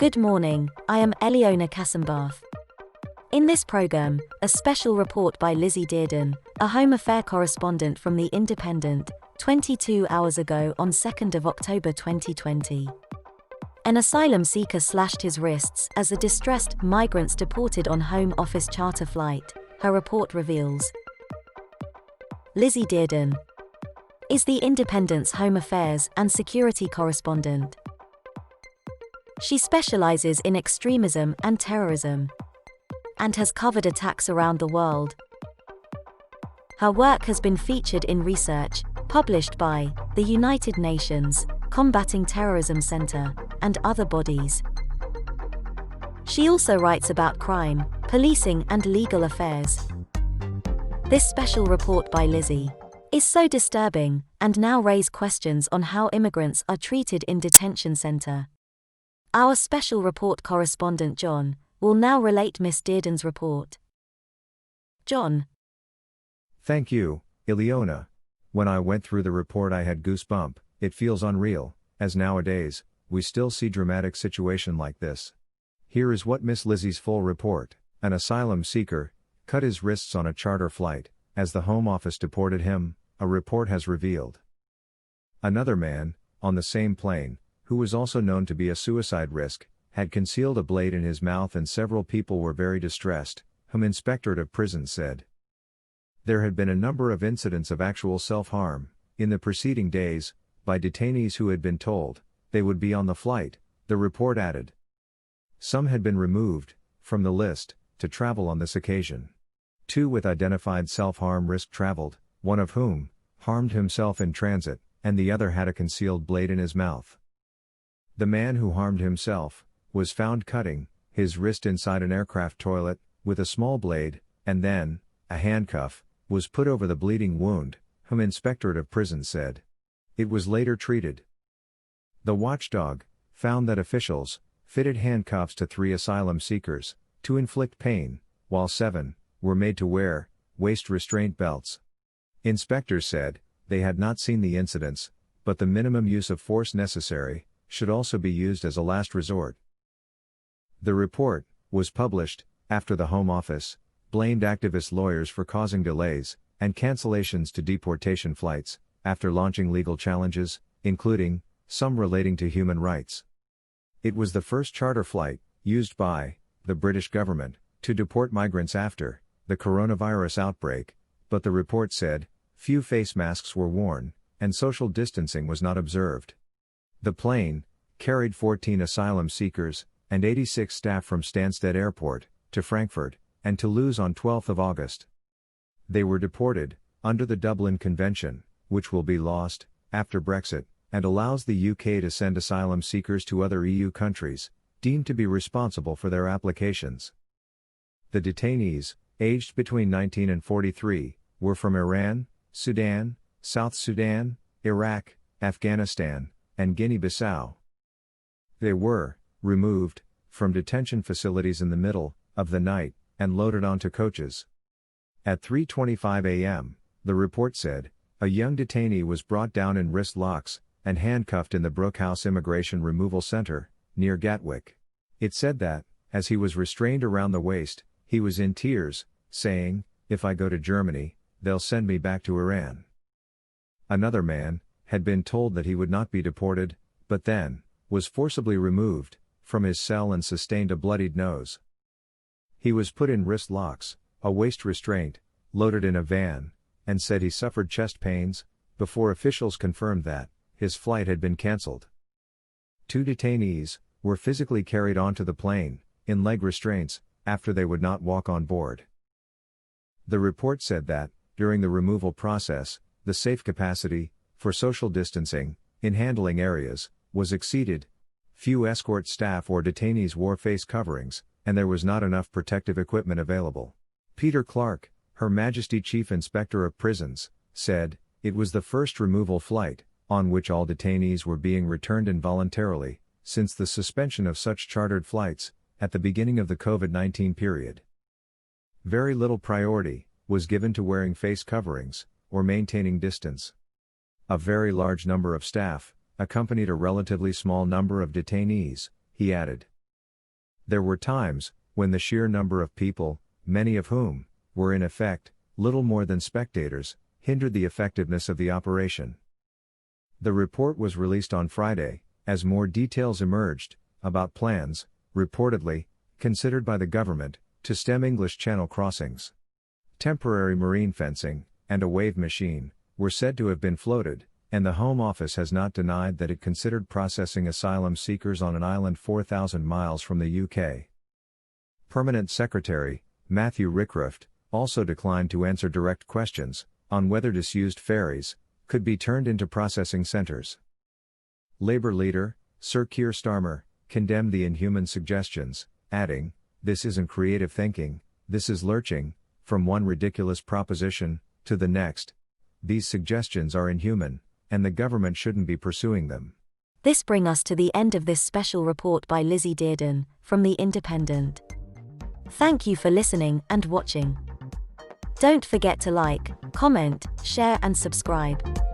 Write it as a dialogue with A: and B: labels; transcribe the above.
A: Good morning, I am Eliona Kassenbath. In this program, a special report by Lizzie Dearden, a Home Affairs correspondent from The Independent, 22 hours ago on 2nd of October 2020. An asylum seeker slashed his wrists as a distressed migrants deported on Home Office charter flight, her report reveals. Lizzie Dearden is The Independent's Home Affairs and Security correspondent. She specializes in extremism and terrorism, and has covered attacks around the world. Her work has been featured in research published by the United Nations Combating Terrorism Center and other bodies. She also writes about crime, policing and legal affairs. This special report by Lizzie is so disturbing and now raise questions on how immigrants are treated in detention center. Our special report correspondent John will now relate Miss Dearden's report. John.
B: Thank you, Eliona. When I went through the report I had goosebump. It feels unreal, as nowadays, we still see dramatic situation like this. Here is what Miss Lizzie's full report. An asylum seeker cut his wrists on a charter flight, as the Home Office deported him, a report has revealed. Another man, on the same plane, who was also known to be a suicide risk, had concealed a blade in his mouth and several people were very distressed, whom Inspectorate of Prisons said. There had been a number of incidents of actual self-harm, in the preceding days, by detainees who had been told they would be on the flight, the report added. Some had been removed from the list to travel on this occasion. 2 with identified self-harm risk traveled, one of whom harmed himself in transit, and the other had a concealed blade in his mouth. The man who harmed himself was found cutting his wrist inside an aircraft toilet with a small blade, and then a handcuff was put over the bleeding wound, whom Inspectorate of Prisons said. It was later treated. The watchdog found that officials fitted handcuffs to 3 asylum seekers to inflict pain, while 7 were made to wear waist restraint belts. Inspectors said they had not seen the incidents, but the minimum use of force necessary should also be used as a last resort. The report was published after the Home Office blamed activist lawyers for causing delays and cancellations to deportation flights after launching legal challenges, including some relating to human rights. It was the first charter flight used by the British government to deport migrants after the coronavirus outbreak, but the report said few face masks were worn and social distancing was not observed. The plane carried 14 asylum seekers and 86 staff from Stansted Airport to Frankfurt and Toulouse on 12 August. They were deported under the Dublin Convention, which will be lost after Brexit, and allows the UK to send asylum seekers to other EU countries deemed to be responsible for their applications. The detainees, aged between 19 and 43, were from Iran, Sudan, South Sudan, Iraq, Afghanistan, and Guinea-Bissau. They were removed from detention facilities in the middle of the night and loaded onto coaches. At 3:25 a.m., the report said, a young detainee was brought down in wrist locks and handcuffed in the Brookhouse Immigration Removal Center, near Gatwick. It said that, as he was restrained around the waist, he was in tears, saying, "If I go to Germany, they'll send me back to Iran." Another man had been told that he would not be deported, but then was forcibly removed from his cell and sustained a bloodied nose. He was put in wrist locks, a waist restraint, loaded in a van, and said he suffered chest pains, before officials confirmed that his flight had been cancelled. 2 detainees were physically carried onto the plane, in leg restraints, after they would not walk on board. The report said that, during the removal process, the safe capacity for social distancing in handling areas was exceeded. Few escort staff or detainees wore face coverings, and there was not enough protective equipment available. Peter Clark, Her Majesty Chief Inspector of Prisons, said, it was the first removal flight on which all detainees were being returned involuntarily, since the suspension of such chartered flights at the beginning of the COVID-19 period. Very little priority was given to wearing face coverings or maintaining distance. A very large number of staff accompanied a relatively small number of detainees, he added. There were times when the sheer number of people, many of whom were in effect little more than spectators, hindered the effectiveness of the operation. The report was released on Friday, as more details emerged about plans, reportedly considered by the government, to stem English Channel crossings. Temporary marine fencing and a wave machine were said to have been floated, and the Home Office has not denied that it considered processing asylum seekers on an island 4,000 miles from the UK. Permanent Secretary Matthew Rickroft also declined to answer direct questions on whether disused ferries could be turned into processing centres. Labour leader Sir Keir Starmer condemned the inhuman suggestions, adding, "This isn't creative thinking, this is lurching from one ridiculous proposition to the next. These suggestions are inhuman, and the government shouldn't be pursuing them."
A: This brings us to the end of this special report by Lizzie Dearden, from The Independent. Thank you for listening and watching. Don't forget to like, comment, share and subscribe.